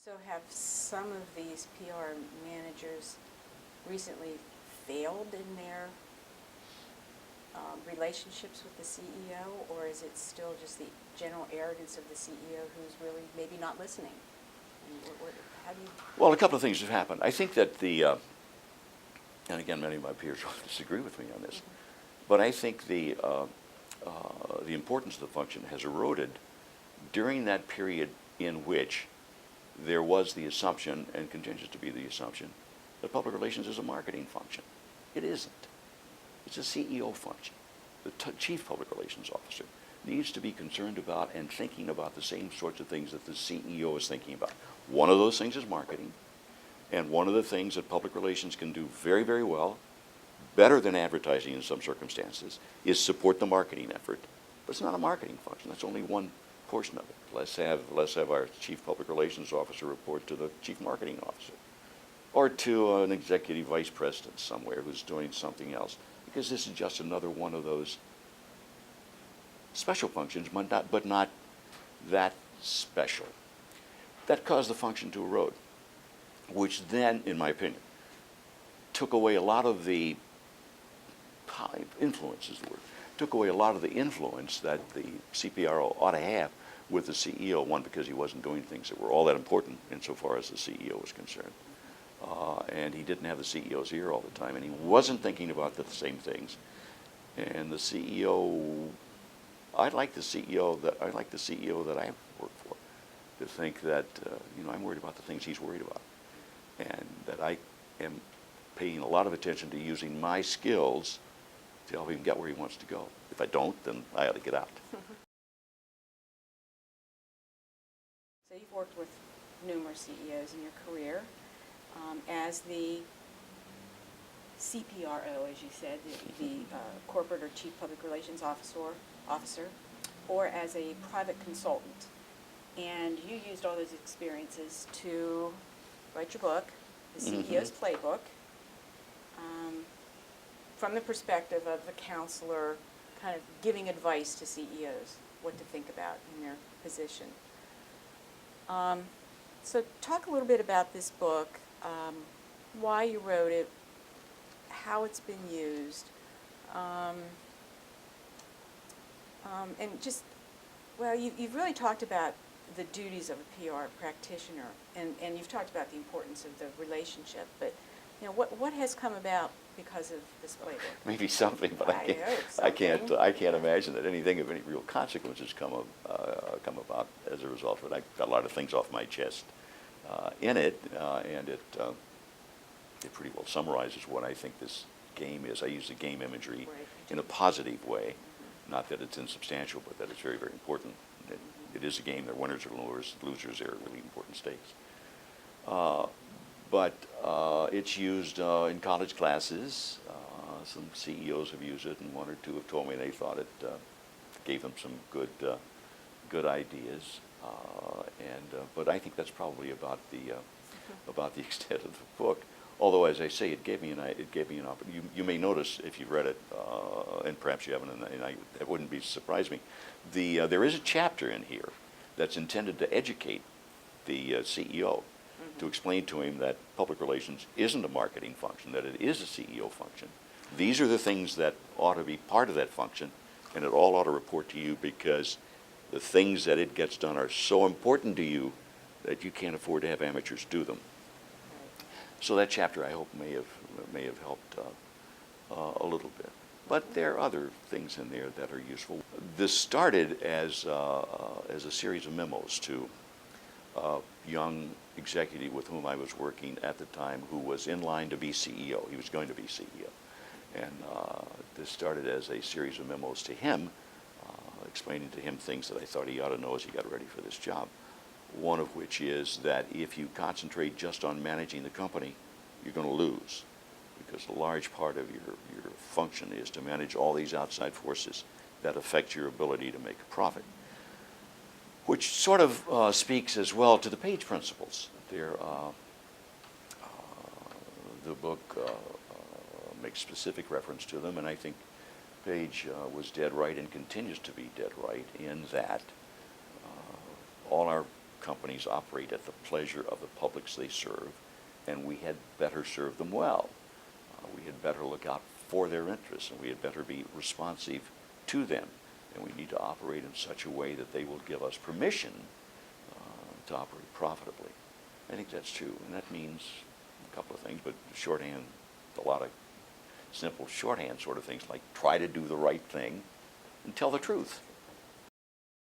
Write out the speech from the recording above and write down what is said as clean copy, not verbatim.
So have some of these PR managers recently failed in their relationships with the CEO, or is it still just the general arrogance of the CEO who's really maybe not listening? How do you... Well, a couple of things have happened. I think that and again, many of my peers will disagree with me on this, but I think the importance of the function has eroded during that period in which there was the assumption, and continues to be the assumption, that public relations is a marketing function. It isn't. It's a CEO function. The Chief Public Relations Officer needs to be concerned about and thinking about the same sorts of things that the CEO is thinking about. One of those things is marketing, and one of the things that public relations can do very, very well, better than advertising in some circumstances, is support the marketing effort. But it's not a marketing function. That's only one portion of it. Let's have our Chief Public Relations Officer report to the Chief Marketing Officer, or to an Executive Vice President somewhere who's doing something else, because this is just another one of those special functions, but not that special. That caused the function to erode, which then, in my opinion, took away a lot of the influence, is the word, took away a lot of the influence that the CPRO ought to have with the CEO, one, because he wasn't doing things that were all that important insofar as the CEO was concerned. And he didn't have the CEO's ear all the time, and he wasn't thinking about the same things. And the CEO, I like the CEO that I work for, to think that I'm worried about the things he's worried about, and that I am paying a lot of attention to using my skills to help him get where he wants to go. If I don't, then I ought to get out. So you've worked with numerous CEOs in your career. As the CPRO, as you said, the Corporate or Chief Public Relations Officer, or as a private consultant. And you used all those experiences to write your book, The CEO's Playbook, from the perspective of the counselor kind of giving advice to CEOs, what to think about in their position. So talk a little bit about this book, why you wrote it, how it's been used, and just, well, you've really talked about the duties of a PR practitioner, and you've talked about the importance of the relationship, but what has come about because of this playbook? Maybe something, but I can't imagine that anything of any real consequence has come about as a result of it. I've got a lot of things off my chest in it, and it pretty well summarizes what I think this game is. I use the game imagery in a positive way, not that it's insubstantial, but that it's very, very important. It is a game. There are winners and losers. There are really important stakes. But it's used in college classes. Some CEOs have used it, and one or two have told me they thought it gave them some good ideas. But I think that's probably about the extent of the book. Although, as I say, it gave me an opportunity. You may notice if you've read it, and perhaps you haven't, and it wouldn't surprise me. There is a chapter in here that's intended to educate the CEO, to explain to him that public relations isn't a marketing function, that it is a CEO function. These are the things that ought to be part of that function, and it all ought to report to you, because the things that it gets done are so important to you that you can't afford to have amateurs do them. So that chapter, I hope, may have helped a little bit. But there are other things in there that are useful. This started as a series of memos to a young executive with whom I was working at the time, who was in line to be CEO. He was going to be CEO. And this started as a series of memos to him, explaining to him things that I thought he ought to know as he got ready for this job. One of which is that if you concentrate just on managing the company, you're going to lose, because a large part of your function is to manage all these outside forces that affect your ability to make a profit, which sort of speaks as well to the Page principles. The book makes specific reference to them, and I think Page was dead right and continues to be dead right in that all our companies operate at the pleasure of the publics they serve, and we had better serve them well. We had better look out for their interests, and we had better be responsive to them. And we need to operate in such a way that they will give us permission to operate profitably. I think that's true, and that means a couple of things, but shorthand, a lot of simple shorthand sort of things like try to do the right thing and tell the truth.